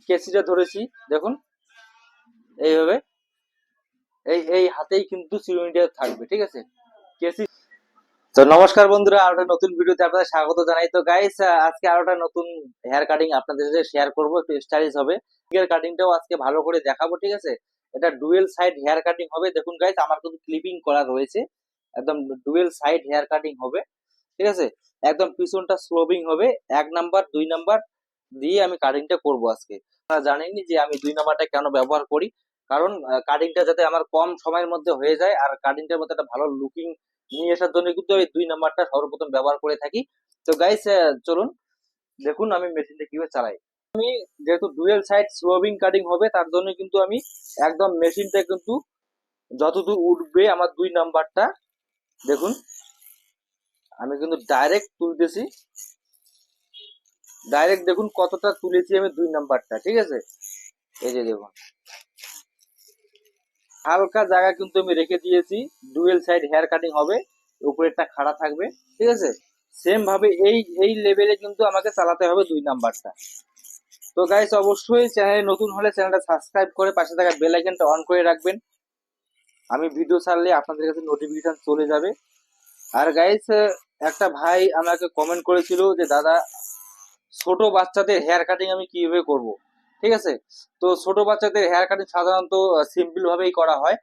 কেসিটা ধরেছি, দেখুন এইভাবে এই এই হাতেই কিন্তু চিরুনিটা থাকবে, ঠিক আছে। কেসি। তো নমস্কার বন্ধুরা, আর একটা নতুন ভিডিওতে আপনাদের স্বাগত জানাই। তো গাইস, আজকে আরো একটা নতুন হেয়ার কাটিং আপনাদের সাথে শেয়ার করবো, একটু স্টাইলিশ হবে। হেয়ার কাটিংটাও আজকে ভালো করে দেখাবো, ঠিক আছে। এটা ডুয়েল সাইড হেয়ার কাটিং হবে। দেখুন গাইস, আমার কিন্তু ক্লিপিং করা রয়েছে, একদম ডুয়েল সাইড হেয়ার কাটিং হবে, ঠিক আছে। একদম পিছনটা স্লোবিং হবে, 1 নাম্বার 2 নাম্বার দিয়ে আমি কাটিংটা করব আজকে। আপনারা জানেনই যে আমি 2 নাম্বারটা কেন ব্যবহার করি, কারণ কাটিংটা যাতে আমার কম সময়ের মধ্যে হয়ে যায়, আর কাটিংটার মধ্যে একটা ভালো লুকিং নিয়ে আসার জন্য কিন্তু এই 2 নাম্বারটা সর্বপ্রথম ব্যবহার করে থাকি। তো গাইস, চলুন দেখুন আমি মেশিনটা কিভাবে চালাই। যেহেতু ডুয়েল সাইড স্লোবিং কাটিং হবে, তার জন্য কিন্তু আমি একদম মেশিনটা কিন্তু যতদূর উঠবে আমার 2 নাম্বারটা, দেখুন আমি কিন্তু ডাইরেক্ট তুলতেছি। ডাইরেক্ট দেখুন কতটা তুলেছি আমি 2 নাম্বারটা, ঠিক আছে। এই যে দেখুন হালকা জায়গা কিন্তু আমি রেখে দিয়েছি। ডুয়েল সাইড হেয়ার কাটিং হবে, উপরেরটা খাড়া থাকবে, ঠিক আছে। সেম ভাবে এই এই লেভেলে কিন্তু আমাকে চালাতে হবে 2 নাম্বারটা। তো গাইস, অবশ্যই চ্যানেলে নতুন হলে চ্যানেলটা সাবস্ক্রাইব করে পাশে থাকা বেল আইকনটা অন করে রাখবেন। আমি ভিডিও ছাড়লে আপনাদের কাছে নোটিফিকেশন চলে যাবে। আর গাইস, একটা ভাই আমাকে কমেন্ট করেছিল যে দাদা, ছোট বাচ্চাদের হেয়ার কাটিং আমি কিভাবে করব, ঠিক আছে। তো ছোট বাচ্চাদের হেয়ার কাটিং সাধারণত সিম্পল ভাবেই করা হয়।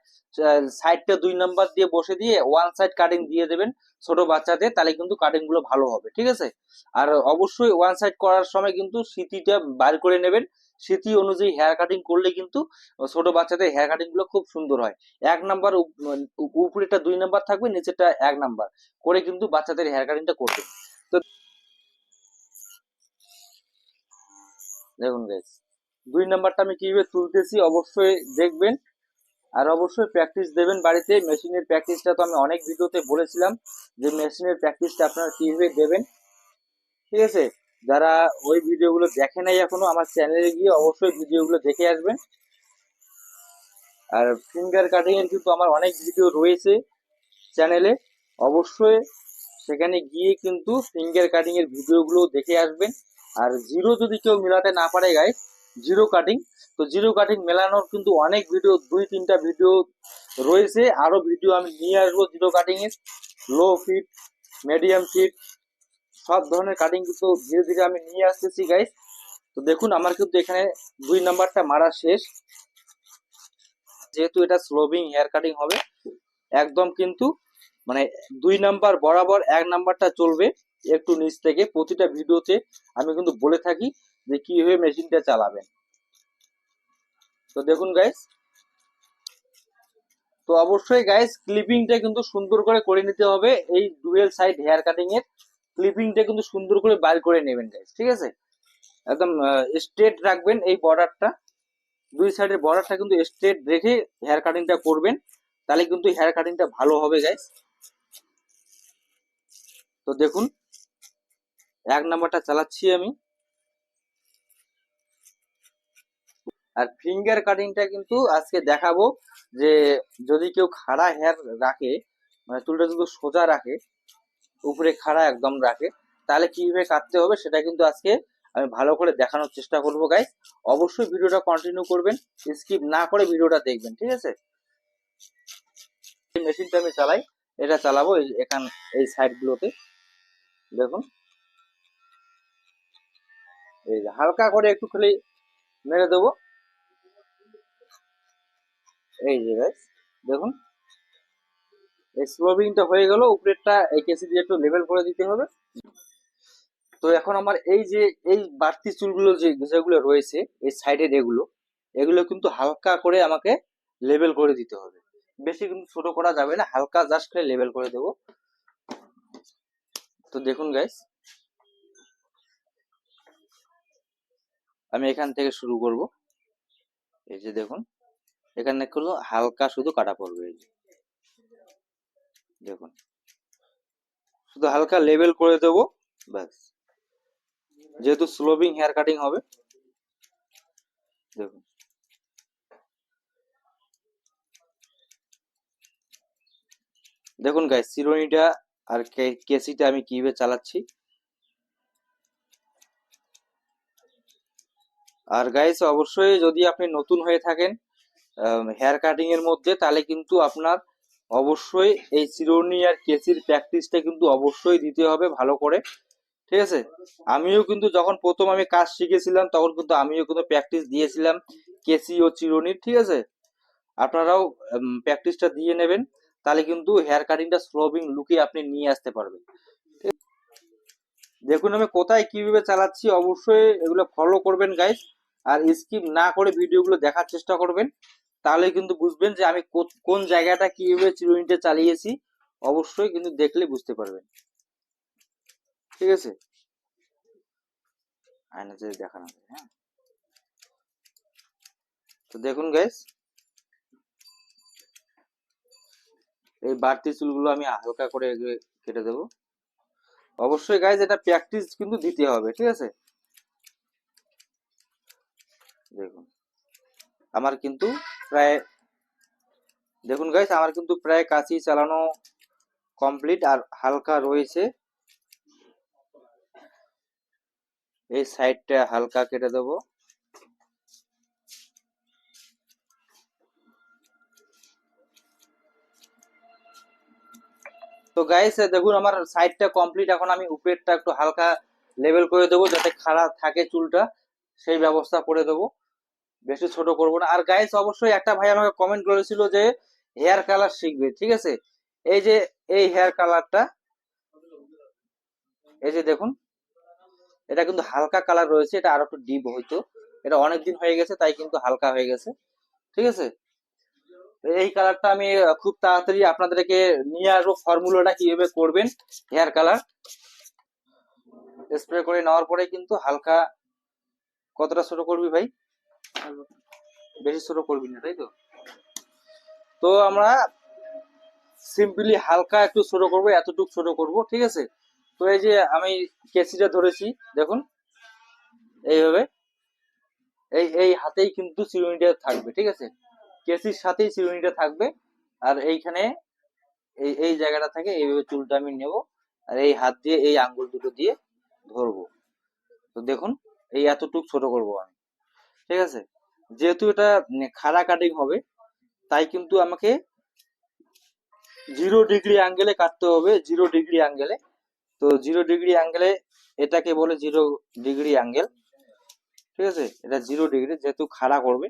সাইডটা 2 নাম্বার দিয়ে বসে দিয়ে ওয়ান সাইড কাটিং দিয়ে দেবেন ছোট বাচ্চাদের, তাহলে কিন্তু কাটিং গুলো ভালো হবে, ঠিক আছে। আর অবশ্যই ওয়ান সাইড করার সময় কিন্তু সিটিটা বার করে নেবেন। সিটি অনুযায়ী হেয়ার কাটিং করলে কিন্তু ছোট বাচ্চাদের হেয়ার কাটিং গুলো খুব সুন্দর হয়। 1 নাম্বার উপরেটা 2 নাম্বার থাকবে, নিচেটা 1 নাম্বার করে কিন্তু বাচ্চাদের হেয়ার কাটিংটা করবেন। তো দেখুন গাইস, 2 নাম্বারটা আমি কিভাবে তুলতেছি অবশ্যই দেখবেন। আর অবশ্যই প্র্যাকটিস দেবেন বাড়িতে। মেশিনের প্র্যাকটিসটা তো আমি অনেক ভিডিওতে বলেছিলাম যে মেশিনের প্র্যাকটিসটা আপনারা কিভাবে দেবেন, ঠিক আছে। যারা ওই ভিডিওগুলো দেখে নাই এখনো, আমার চ্যানেলে গিয়ে অবশ্যই ভিডিওগুলো দেখে আসবেন। আর ফিঙ্গার কাটিং এর কিন্তু আমার অনেক ভিডিও রয়েছে চ্যানেলে, অবশ্যই সেখানে গিয়ে কিন্তু ফিঙ্গার কাটিং এর ভিডিওগুলো দেখে আসবেন। আর জিরো যদি কেউ মেলাতে না পারে গাইস, জিরো কাটিং, তো জিরো কাটিং মেলানোর কিন্তু অনেক ভিডিও, 2-3টা ভিডিও রয়েছে। আরো ভিডিও আমি নিয়ে আসবো জিরো কাটিং এর। লো ফিট, মিডিয়াম ফিট, সব ধরনের কাটিং কিন্তু ধীরে ধীরে আমি নিয়ে আসতেছি গাইস। তো দেখুন আমার কিন্তু এখানে 2 নাম্বারটা মারা শেষ। যেহেতু এটা স্লোবিং হেয়ার কাটিং হবে, একদম কিন্তু মানে 2 নাম্বার বরাবর 1 নাম্বারটা চলবে একটু নিচ থেকে। প্রতিটা ভিডিওতে আমি কিন্তু বলে থাকি যে কিভাবে মেশিনটা চালাবেন। তো দেখুন গাইস, তো অবশ্যই গাইস ক্লিপিংটা কিন্তু সুন্দর করে নিতে হবে। এই ডুয়েল সাইড হেয়ার কাটিং এর ক্লিপিংটা কিন্তু সুন্দর করে বার করে নেবেন গাইস, ঠিক আছে। একদম স্ট্রেট রাখবেন এই বর্ডারটা, 2 সাইডের বর্ডারটা কিন্তু স্ট্রেট রেখে হেয়ার কাটিংটা করবেন, তাহলে কিন্তু হেয়ার কাটিংটা ভালো হবে গাইস। তো দেখুন 1 নাম্বারটা চালাচ্ছি আমি। আর ফিঙ্গার কাটিংটা কিন্তু আজকে দেখাবো যে যদি কেউ খাড়া হেয়ার রাখে, মানে চুলটা যদি সোজা রাখে, উপরে খাড়া একদম রাখে, তাহলে কিভাবে কাটতে হবে সেটা কিন্তু আজকে আমি ভালো করে দেখানোর চেষ্টা করবো গাইস। অবশ্যই ভিডিওটা কন্টিনিউ করবেন, স্কিপ না করে ভিডিওটা দেখবেন, ঠিক আছে। এই মেশিনটা আমি চালাই, এটা চালাবো এখান এই সাইড গুলোতে। দেখুন এই যে হালকা করে একটু খালি মেরে দেবো, এই যে গাইস দেখুন এই স্লোবিংটা হয়ে গেল। উপরেরটা এই কেসি দিয়ে একটু লেভেল করে দিতে হবে। তো এখন আমার এই যে এই বাড়তি চুলগুলো যেগুলো রয়েছে এই সাইডের, এগুলো এগুলো কিন্তু হালকা করে আমাকে লেভেল করে দিতে হবে। বেশি কিন্তু ছোট করা যাবে না, হালকা জাস্ট করে লেভেল করে দেবো। তো দেখুন গাইস, আমি এখান থেকে শুরু করব। এই যে দেখুন এখানে কোনো হালকা শুধু কাটা পড়বে, এই যে দেখুন শুধু হালকা লেভেল করে দেবো, ব্যাস। যেহেতু স্লোবিং হেয়ার কাটিং হবে, দেখুন দেখুন গাইস চিরুনিটা আর কেসিটা আমি কিভাবে চালাচ্ছি। আর গাইস অবশ্যই যদি আপনি নতুন হয়ে থাকেন হেয়ার কাটিং এর মধ্যে, তাহলে কিন্তু আপনার অবশ্যই এই চিরুনি আর কেসির প্র্যাকটিসটা কিন্তু অবশ্যই দিতে হবে ভালো করে, ঠিক আছে। আমিও কিন্তু যখন প্রথম আমি কাজ শিখেছিলাম তখন কিন্তু আমিও কিন্তু প্র্যাকটিস দিয়েছিলাম কেসি ও চিরুনির, ঠিক আছে। আপনারাও প্র্যাকটিসটা দিয়ে নেবেন, তাহলে কিন্তু হেয়ার কাটিংটা স্লোবিং লুকে আপনি নিয়ে আসতে পারবেন। দেখুন আমি কোথায় কিভাবে চালাচ্ছি, অবশ্যই এগুলো ফলো করবেন গাইস, আর স্কিপ না করে ভিডিওগুলো দেখার চেষ্টা করবেন, তাহলে কিন্তু বুঝবেন যে আমি কোন জায়গাটা কিভাবে চিরুনিটা চালিয়েছি। অবশ্যই কিন্তু দেখলে বুঝতে পারবেন, ঠিক আছে। আয়না যে দেখানো যায়, হ্যাঁ। তো দেখুন গাইস, এই বাড়তি চুলগুলো আমি হালকা করে কেটে দেবো। অবশ্যই গাইস এটা প্র্যাকটিস কিন্তু দিতে হবে, ঠিক আছে। দেখুন আমার কিন্তু প্রায়, দেখুন গাইস আমার কিন্তু প্রায় কাঁচি চালানো কমপ্লিট, আর হালকা রয়েছে। এই সাইডটা হালকা কেটে দেবো। তো গাইস দেখুন আমার সাইডটা কমপ্লিট, এখন আমি উপরেরটা একটু হালকা লেভেল করে দেবো যাতে খাড়া থাকে চুলটা, সেই ব্যবস্থা করে দেবো। বেশি ছোট করবো না। আর গাইস অবশ্যই একটা ভাই আমাকে কমেন্ট করেছিল যে হেয়ার কালার শিখবে, ঠিক আছে। এই যে এই হেয়ার কালারটা, এই যে দেখুন এটা কিন্তু হালকা কালার রয়েছে, এটা আরো একটু ডিপ হইতো, এটা অনেকদিন হয়ে গেছে তাই কিন্তু হালকা হয়ে গেছে, ঠিক আছে। এই কালারটা আমি খুব তাড়াতাড়ি আপনাদেরকে নিয়ে আসবো, ফর্মুলাটা কিভাবে করবেন হেয়ার কালার। স্প্রে করে নেওয়ার পরে কিন্তু হালকা, কতটা ছোট করবি ভাই, বেশি ছোট করবি না তাই তো। তো আমরা সিম্পলি হালকা একটু ছোট করব, এতটুকু ছোট করব, ঠিক আছে। তো এই যে আমি কেসিটা ধরেছি, দেখুন এইভাবে, এই হাতেই কিন্তু চিরুনিটা থাকবে, ঠিক আছে। কেসির সাথেই চিরুনিটা থাকবে, আর এইখানে এই জায়গাটা থেকে এইভাবে চুলটা আমি নেব, আর এই হাত দিয়ে এই আঙ্গুল দুটো দিয়ে ধরবো। তো দেখুন এই এতটুকু ছোট করব আমি, ঠিক আছে। যেহেতু এটা খাড়া কাটিং হবে, তাই কিন্তু আমাকে 0 ডিগ্রি অ্যাঙ্গেলে কাটতে হবে, 0 ডিগ্রি অ্যাঙ্গেলে। তো 0 ডিগ্রি অ্যাঙ্গেলে, এটাকে বলে 0 ডিগ্রি অ্যাঙ্গেল, ঠিক আছে। এটা 0 ডিগ্রি যেহেতু খাড়া করবে,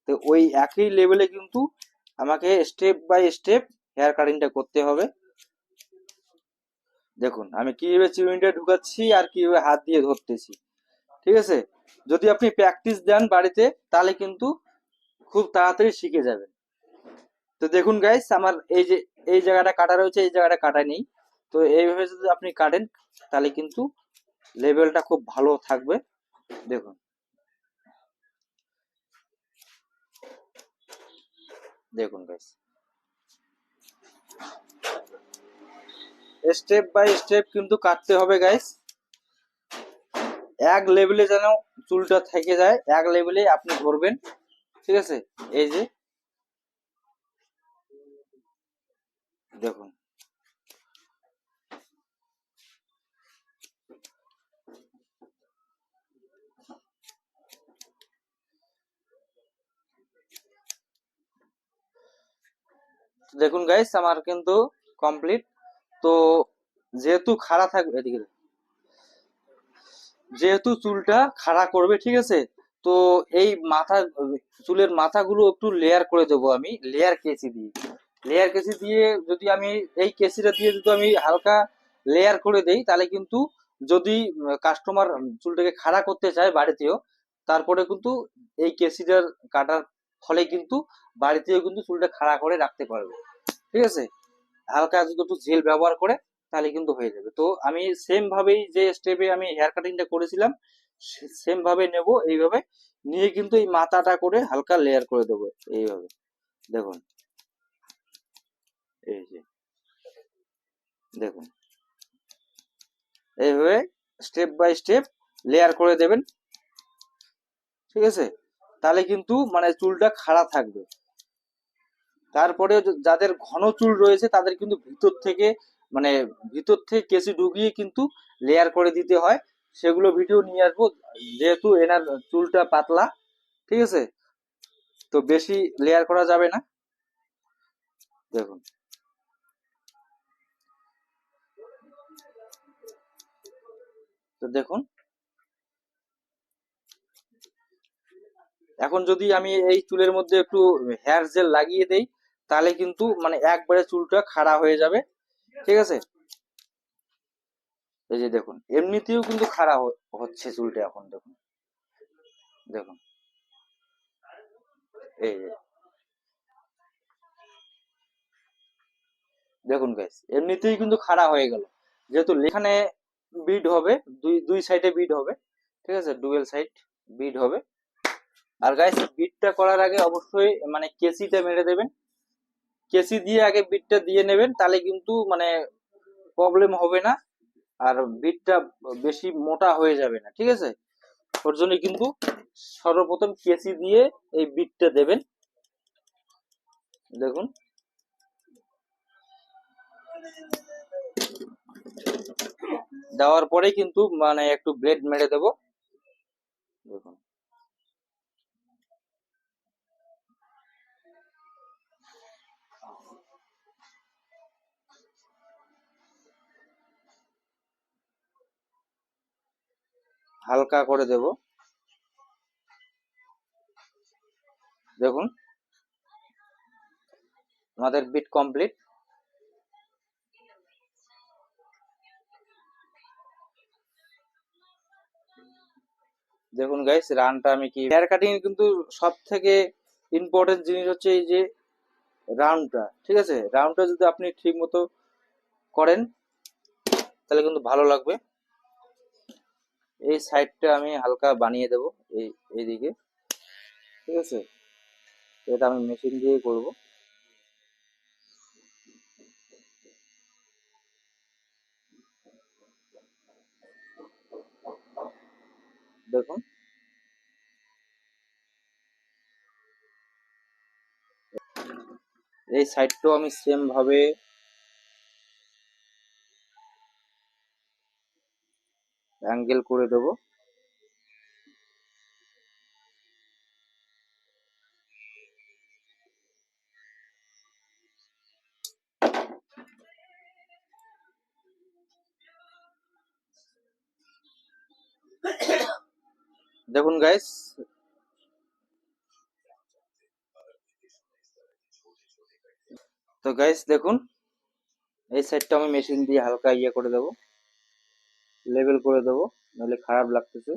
তো ওই একই লেভেলে কিন্তু আমাকে স্টেপ বাই স্টেপ হেয়ার কাটিংটা করতে হবে। দেখুন আমি কিভাবে চিরুনিটা ঢুকাচ্ছি আর কিভাবে হাত দিয়ে ধরতেছি, ঠিক আছে। যদি আপনি প্র্যাকটিস দেন বাড়িতে, তাহলে কিন্তু খুব তাড়াতাড়ি শিখে যাবেন। তো দেখুন গাইস আমার এই যে এই জায়গাটা কাটা রয়েছে, এই জায়গাটা কাটা নেই। তো এইভাবে যদি আপনি কাটেন, তাহলে কিন্তু লেভেলটা খুব ভালো থাকবে। দেখুন, দেখুন গাইস স্টেপ বাই স্টেপ কিন্তু কাটতে হবে গাইস, এক লেভেলে যেন চুলটা থেকে যায়, এক লেভেলে আপনি ধরবেন, ঠিক আছে। এই যে দেখুন, দেখুন গাইস আমার কিন্তু কমপ্লিট। তো যেহেতু খাড়া থাকবে, এদিকে যেহেতু চুলটা খাড়া করবে, ঠিক আছে। তো এই চুলের মাথাগুলো একটু লেয়ার করে দেবো আমি, লেয়ার কেচি দিয়ে, লেয়ার কেচি দিয়ে যদি আমি এই কেচিটা দিয়ে যদি আমি হালকা লেয়ার করে দেই, তাহলে কিন্তু যদি কাস্টমার চুলটাকে খাড়া করতে চায় বাড়িতেও, তারপরে কিন্তু এই কেচিটার কাটার ফলে কিন্তু বাড়িতেও কিন্তু চুলটা খাড়া করে রাখতে পারবে, ঠিক আছে। হালকা যদি একটু জেল ব্যবহার করে, তাহলে কিন্তু হয়ে যাবে। তো আমি সেম ভাবেই যে স্টেপে আমি হেয়ার কাটিংটা করেছিলাম, সেম ভাবে নেব, এইভাবে নিয়ে কিন্তু এই মাথাটা করে হালকা লেয়ার করে দেবো এইভাবে। দেখুন এই যে দেখুন এইভাবে স্টেপ বাই স্টেপ লেয়ার করে দেবেন, ঠিক আছে। তাহলে কিন্তু মানে চুলটা খাড়া থাকবে। তারপরে যাদের ঘন চুল রয়েছে তাদের কিন্তু ভিতর থেকে, মানে ভিতর থেকে কেঁচি ঢুকিয়ে কিন্তু লেয়ার করে দিতে হয়, সেগুলো ভিডিও নিয়ে আসবো, যেহেতু এনার চুলটা পাতলা, ঠিক আছে, তো বেশি লেয়ার করা যাবে না। দেখুন, তো দেখুন এখন যদি আমি এই চুলের মধ্যে একটু হেয়ার জেল লাগিয়ে দেই, তাহলে কিন্তু মানে একবারে চুলটা খাড়া হয়ে যাবে, ঠিক আছে। এই যে দেখুন, এমনিতেও কিন্তু খাড়া হচ্ছে চুলটা এখন, দেখুন দেখুন, এই যে দেখুন গাইস, এমনিতেই কিন্তু খাড়া হয়ে গেল, যেহেতু এখানে বিড হবে, দুই দুই সাইডে বিড হবে, ঠিক আছে, ডুয়েল সাইড বিড হবে। আর গাইস, বিটটা করার আগে অবশ্যই মানে কেসিটা মেরে দেবেন, কেসি দিয়ে আগে বিটটা দিয়ে নেবেন, তাহলে কিন্তু মানে প্রবলেম হবে না, আর বিটটা বেশি মোটা হয়ে যাবে না, ঠিক আছে। ওর জন্য কিন্তু সর্বপ্রথম কেসি দিয়ে এই বিটটা দেবেন। দেখুন, দেওয়ার পরে কিন্তু মানে একটু ব্লেড মেরে দেব। দেখুন, হালকা করে দেব। দেখুন, আমাদের বিট কমপ্লিট। দেখুন গাইস, রানটা আমি কি হেয়ার কাটিং এর কিন্তু সব থেকে ইম্পর্টেন্ট জিনিস হচ্ছে এই যে রাউন্ডটা, ঠিক আছে। রাউন্ডটা যদি আপনি ঠিক মতো করেন তাহলে কিন্তু ভালো লাগবে। এই সাইডটা আমি হালকা বানিয়ে দেব, এই এইদিকে, ঠিক আছে। এটা আমি মেশিন দিয়ে করব। দেখুন, এই সাইডটাও আমি সেম ভাবে অ্যাঙ্গেল করে দেব। দেখুন গাইস, তো গাইস দেখুন, এই সাইডটা আমি মেশিন দিয়ে হালকা ইয়ে করে দেব, লেভেল করে দেব, নাহলে খারাপ লাগতেছে।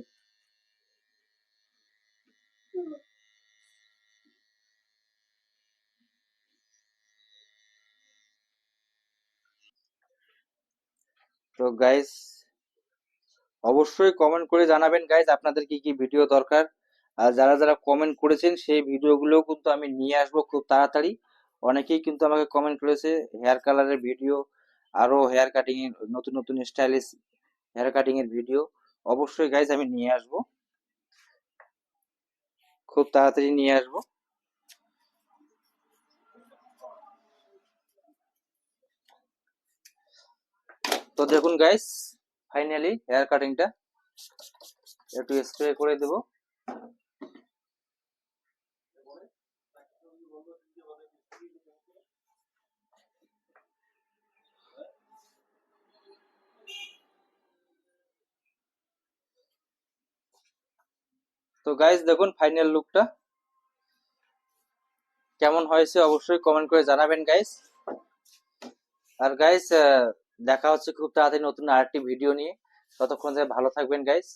তো গাইস, অবশ্যই কমেন্ট করে জানাবেন গাইস আপনাদের কি কি ভিডিও দরকার। আর যারা যারা কমেন্ট করেছেন সেই ভিডিওগুলোও কিন্তু আমি নিয়ে আসবো খুব তাড়াতাড়ি। অনেকেই কিন্তু আমাকে কমেন্ট করেছে হেয়ার কালারের ভিডিও, আরো হেয়ার কাটিং এর নতুন নতুন স্টাইলিশ হেয়ার কাটিং এর ভিডিও, অবশ্যই গাইস আমি নিয়ে আসবো, খুব তাড়াতাড়ি নিয়ে আসবো। তো দেখুন গাইস, ফাইনালি হেয়ার কাটিংটা একটু স্প্রে করে দেব। তো গাইস দেখুন ফাইনাল লুকটা কেমন হয়েছে অবশ্যই কমেন্ট করে জানাবেন গাইস। আর গাইস, দেখা হচ্ছে খুব তাড়াতাড়ি নতুন আরেকটি ভিডিও নিয়ে। ততক্ষণ ভালো থাকবেন গাইস।